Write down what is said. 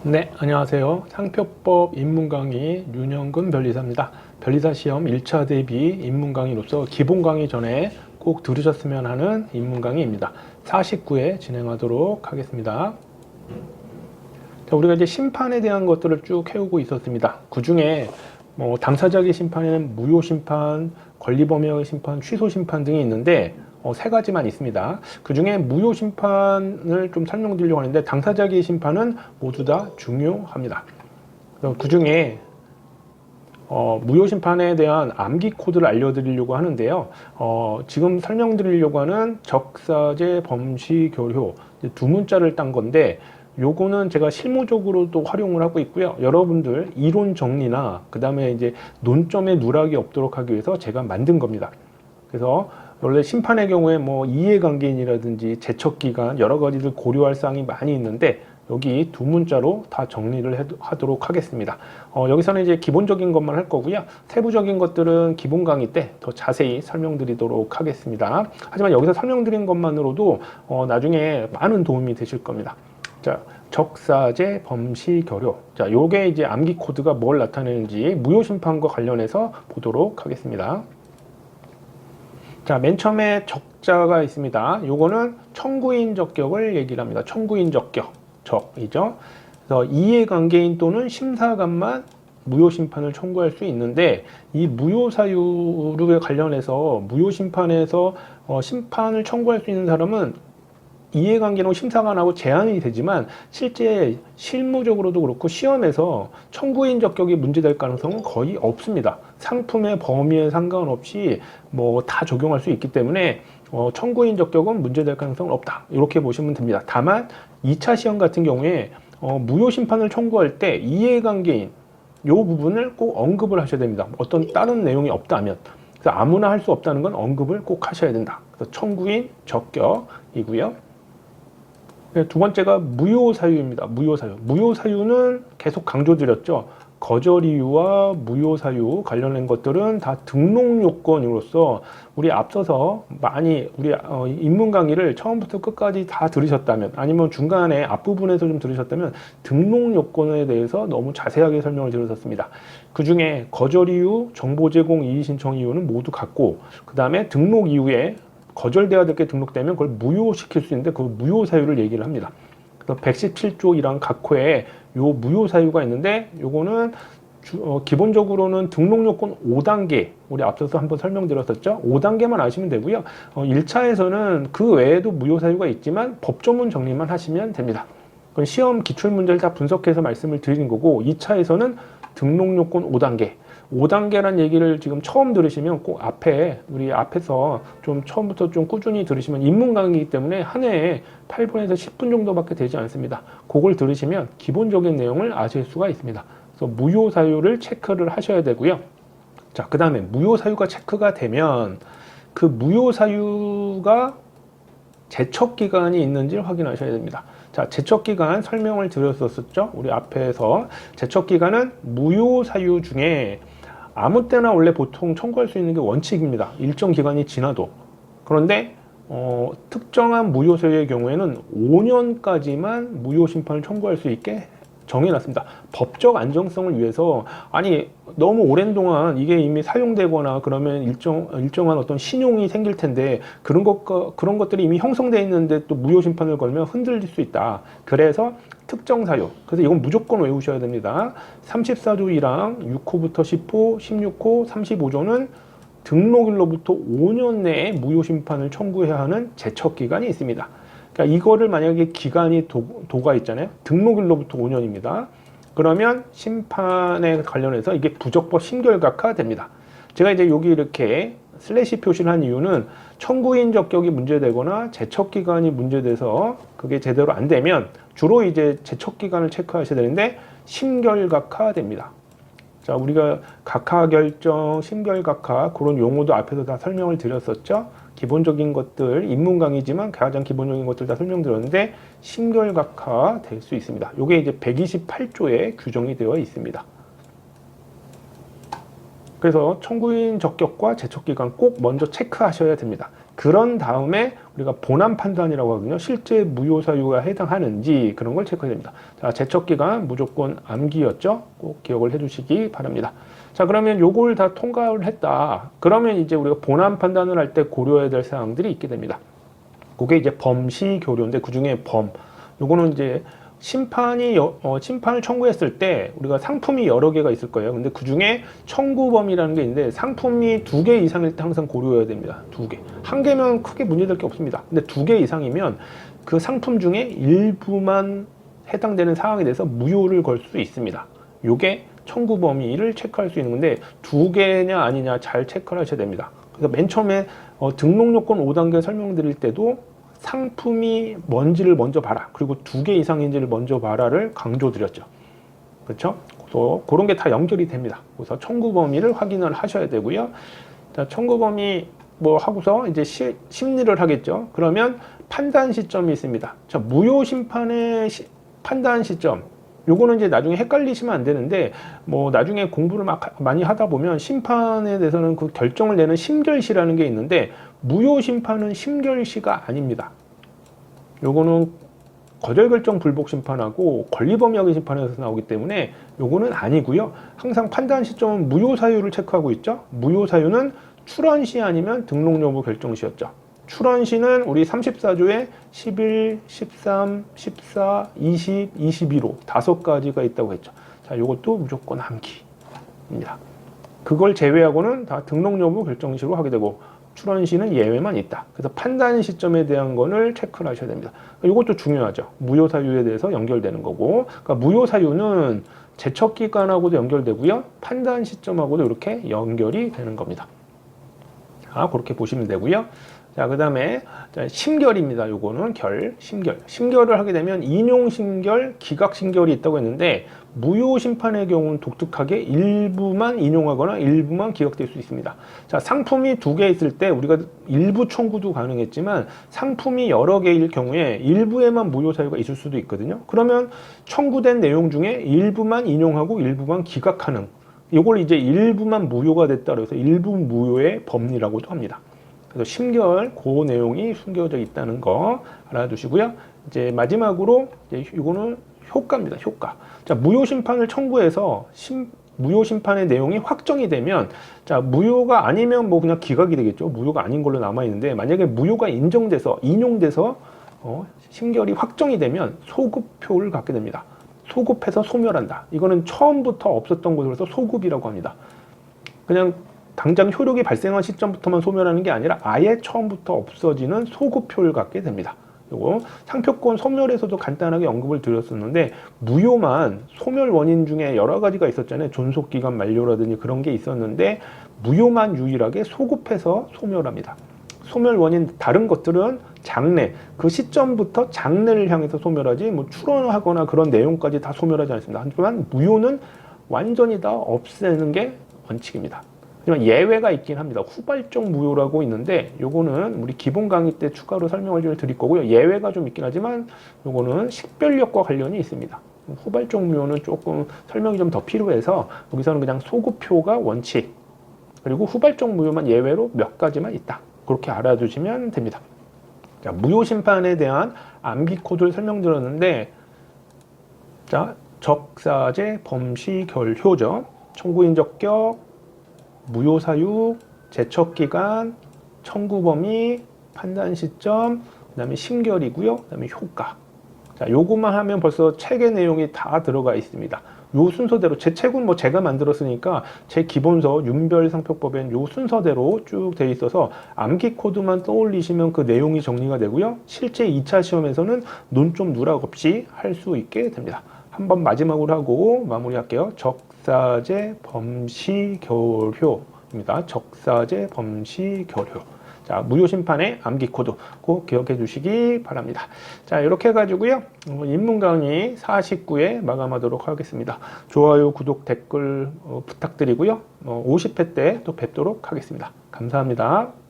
네, 안녕하세요. 상표법 입문 강의 윤영근 변리사입니다. 변리사 시험 1차 대비 입문 강의로서 기본 강의 전에 꼭 들으셨으면 하는 입문 강의입니다. 49회 진행하도록 하겠습니다. 자, 우리가 이제 심판에 대한 것들을 쭉 해오고 있었습니다. 그 중에 당사자의 심판에는 무효 심판, 권리범용의 심판, 취소 심판 등이 있는데 세 가지만 있습니다. 그 중에 무효 심판을 좀 설명드리려고 하는데 당사자의 심판은 모두 다 중요합니다. 그 중에 무효 심판에 대한 암기 코드를 알려드리려고 하는데요. 지금 설명드리려고 하는 적사제 범시 교료 두 문자를 딴 건데 요거는 제가 실무적으로도 활용을 하고 있고요. 여러분들 이론 정리나 그 다음에 이제 논점에 누락이 없도록 하기 위해서 제가 만든 겁니다. 그래서 원래 심판의 경우에 이해관계인이라든지 제척기간 여러 가지를 고려할 사항이 많이 있는데 여기 두 문자로 다 정리를 하도록 하겠습니다. 여기서는 이제 기본적인 것만 할 거고요. 세부적인 것들은 기본 강의 때 더 자세히 설명드리도록 하겠습니다. 하지만 여기서 설명드린 것만으로도 나중에 많은 도움이 되실 겁니다. 자, 적사제 범시 교료. 자, 요게 이제 암기 코드가 뭘 나타내는지 무효 심판과 관련해서 보도록 하겠습니다. 자, 맨 처음에 적자가 있습니다. 요거는 청구인 적격을 얘기를 합니다. 청구인 적격, 적이죠. 그래서 이해관계인 또는 심사관만 무효 심판을 청구할 수 있는데 이 무효 사유에 관련해서 무효 심판에서 심판을 청구할 수 있는 사람은 이해관계로 심사관하고 제한이 되지만 실제 실무적으로도 그렇고 시험에서 청구인 적격이 문제될 가능성은 거의 없습니다. 상품의 범위에 상관없이 다 적용할 수 있기 때문에 청구인 적격은 문제될 가능성은 없다. 이렇게 보시면 됩니다. 다만 2차 시험 같은 경우에 무효 심판을 청구할 때 이해관계인 이 부분을 꼭 언급을 하셔야 됩니다. 어떤 다른 내용이 없다면. 그래서 아무나 할 수 없다는 건 언급을 꼭 하셔야 된다. 그래서 청구인 적격이고요. 두 번째가 무효 사유입니다. 무효 사유. 무효 사유는 계속 강조드렸죠. 거절 이유와 무효 사유 관련된 것들은 다 등록 요건으로서 우리 앞서서 많이 우리 입문 강의를 처음부터 끝까지 다 들으셨다면 아니면 중간에 앞부분에서 좀 들으셨다면 등록 요건에 대해서 너무 자세하게 설명을 드렸었습니다. 그 중에 거절 이유, 정보 제공 이의 신청 이유는 모두 같고 그 다음에 등록 이후에 거절돼야 될 게 등록되면 그걸 무효시킬 수 있는데 그 무효 사유를 얘기를 합니다. 그래서 117조 1항 각 호에 요 무효 사유가 있는데 요거는 기본적으로는 등록 요건 5단계 우리 앞서서 한번 설명드렸었죠. 5단계만 아시면 되고요. 1차에서는 그 외에도 무효 사유가 있지만 법조문 정리만 하시면 됩니다. 그건 시험 기출문제를 다 분석해서 말씀을 드린 거고 2차에서는 등록 요건 5단계 5단계란 얘기를 지금 처음 들으시면 꼭 우리 앞에서 좀 처음부터 좀 꾸준히 들으시면 입문 강의이기 때문에 한 해에 8분에서 10분 정도밖에 되지 않습니다. 그걸 들으시면 기본적인 내용을 아실 수가 있습니다. 그래서 무효 사유를 체크를 하셔야 되고요. 자, 그 다음에 무효 사유가 체크가 되면 그 무효 사유가 제척 기간이 있는지를 확인하셔야 됩니다. 자, 제척 기간 설명을 드렸었죠. 우리 앞에서 제척 기간은 무효 사유 중에 아무 때나 원래 보통 청구할 수 있는 게 원칙입니다. 일정 기간이 지나도. 그런데 특정한 무효 사유의 경우에는 5년까지만 무효 심판을 청구할 수 있게 정해놨습니다. 법적 안정성을 위해서 너무 오랜 동안 이게 이미 사용되거나 그러면 일정한 어떤 신용이 생길 텐데 그런 것들이 이미 형성되어 있는데 또 무효 심판을 걸면 흔들릴 수 있다. 그래서 특정 사유. 그래서 이건 무조건 외우셔야 됩니다. 34조 1항 6호부터 10호, 16호, 35조는 등록일로부터 5년 내에 무효 심판을 청구해야 하는 제척 기간이 있습니다. 그러니까 이거를 만약에 기간이 도가 있잖아요. 등록일로부터 5년입니다. 그러면 심판에 관련해서 이게 부적법 신결각화 됩니다. 제가 이제 여기 이렇게 슬래시 표시를 한 이유는 청구인 적격이 문제되거나 제척 기간이 문제돼서 그게 제대로 안 되면 주로 이제 제척 기간을 체크하셔야 되는데 심결각화 됩니다. 자, 우리가 각하 결정, 심결각하 그런 용어도 앞에서 다 설명을 드렸었죠. 기본적인 것들, 입문 강의지만 가장 기본적인 것들 다 설명드렸는데 심결각하 될 수 있습니다. 이게 이제 128조에 규정이 되어 있습니다. 그래서 청구인 적격과 제척기간 꼭 먼저 체크하셔야 됩니다. 그런 다음에 우리가 본안 판단이라고 하거든요. 실제 무효 사유가 해당하는지 그런 걸 체크해야 됩니다. 자, 제척기간 무조건 암기였죠. 꼭 기억을 해주시기 바랍니다. 자, 그러면 요걸 다 통과를 했다. 그러면 이제 우리가 본안 판단을 할 때 고려해야 될 사항들이 있게 됩니다. 그게 이제 범시 교류인데 그 중에 요거는 이제 심판을 청구했을 때 우리가 상품이 여러 개가 있을 거예요. 근데 그 중에 청구 범위라는 게 있는데 상품이 2개 이상일 때 항상 고려해야 됩니다. 2개. 1개면 크게 문제될 게 없습니다. 근데 2개 이상이면 그 상품 중에 일부만 해당되는 사항에 대해서 무효를 걸 수 있습니다. 요게 청구 범위를 체크할 수 있는 건데 2개냐 아니냐 잘 체크를 하셔야 됩니다. 그래서 맨 처음에 등록 요건 5단계 설명드릴 때도 상품이 뭔지를 먼저 봐라. 그리고 2개 이상인지를 먼저 봐라를 강조드렸죠. 그렇죠? 그래서 그런 게 다 연결이 됩니다. 그래서 청구 범위를 확인을 하셔야 되고요. 자, 청구 범위 뭐 하고서 이제 심리를 하겠죠. 그러면 판단 시점이 있습니다. 자, 무효 심판의 판단 시점. 요거는 이제 나중에 헷갈리시면 안 되는데 뭐 나중에 공부를 많이 하다 보면 심판에 대해서는 그 결정을 내는 심결시라는 게 있는데 무효 심판은 심결시가 아닙니다. 요거는 거절결정 불복 심판하고 권리범위 확인 심판에서 나오기 때문에 요거는 아니고요. 항상 판단 시점은 무효 사유를 체크하고 있죠. 무효 사유는 출원시 아니면 등록 여부 결정시였죠. 출원시는 우리 34조에 11, 13, 14, 20, 21호 5가지가 있다고 했죠. 자, 요것도 무조건 암기입니다. 그걸 제외하고는 다 등록 여부 결정시로 하게 되고 출원시는 예외만 있다. 그래서 판단 시점에 대한 거를 체크를 하셔야 됩니다. 이것도 중요하죠. 무효 사유에 대해서 연결되는 거고, 그러니까 무효 사유는 제척 기간하고도 연결되고요, 판단 시점하고도 이렇게 연결이 되는 겁니다. 자, 그렇게 보시면 되고요. 자, 그 다음에 심결입니다. 요거는 심결을 하게 되면 인용 심결, 기각 심결이 있다고 했는데 무효 심판의 경우는 독특하게 일부만 인용하거나 일부만 기각될 수 있습니다. 자, 상품이 2개 있을 때 우리가 일부 청구도 가능했지만 상품이 여러 개일 경우에 일부에만 무효 사유가 있을 수도 있거든요. 그러면 청구된 내용 중에 일부만 인용하고 일부만 기각하는, 이걸 이제 일부만 무효가 됐다 그래서 일부 무효의 법리라고도 합니다. 그래서 심결, 그 내용이 숨겨져 있다는 거 알아두시고요. 이제 마지막으로 이거는 효과입니다. 효과. 자, 무효 심판을 청구해서 무효 심판의 내용이 확정이 되면, 자, 무효가 아니면 뭐 그냥 기각이 되겠죠. 무효가 아닌 걸로 남아 있는데 만약에 무효가 인정돼서 인용돼서 심결이 확정이 되면 소급표를 갖게 됩니다. 소급해서 소멸한다. 이거는 처음부터 없었던 것으로서 소급이라고 합니다. 그냥 당장 효력이 발생한 시점부터만 소멸하는 게 아니라 아예 처음부터 없어지는 소급표를 갖게 됩니다. 요거 상표권 소멸에서도 간단하게 언급을 드렸었는데 무효만 소멸 원인 중에 여러 가지가 있었잖아요. 존속기간 만료라든지 그런 게 있었는데 무효만 유일하게 소급해서 소멸합니다. 소멸 원인 다른 것들은 장래, 그 시점부터 장래를 향해서 소멸하지 뭐 출원하거나 그런 내용까지 다 소멸하지 않습니다. 하지만 무효는 완전히 다 없애는 게 원칙입니다. 하지만 예외가 있긴 합니다. 후발적 무효라고 있는데 요거는 우리 기본 강의 때 추가로 설명을 좀 드릴 거고요. 예외가 좀 있긴 하지만 요거는 식별력과 관련이 있습니다. 후발적 무효는 조금 설명이 좀 더 필요해서 여기서는 그냥 소급표가 원칙, 그리고 후발적 무효만 예외로 몇 가지만 있다. 그렇게 알아두시면 됩니다. 자, 무효 심판에 대한 암기 코드를 설명드렸는데, 자, 적사제 범시 결효죠. 청구인 적격, 무효 사유, 제척 기간, 청구 범위, 판단 시점, 그다음에 심결이고요. 그다음에 효과. 자, 요것만 하면 벌써 책의 내용이 다 들어가 있습니다. 요 순서대로, 제 책은 뭐 제가 만들었으니까 제 기본서 윤별상표법엔 요 순서대로 쭉 돼 있어서 암기 코드만 떠올리시면 그 내용이 정리가 되고요. 실제 2차 시험에서는 논점 누락 없이 할 수 있게 됩니다. 한번 마지막으로 하고 마무리할게요. 적사제 범시 결효입니다. 적사제 범시 결효. 자, 무효 심판의 암기 코드 꼭 기억해 주시기 바랍니다. 자, 이렇게 해가지고요. 인문 강의 49회 마감하도록 하겠습니다. 좋아요, 구독, 댓글 부탁드리고요. 50회 때 또 뵙도록 하겠습니다. 감사합니다.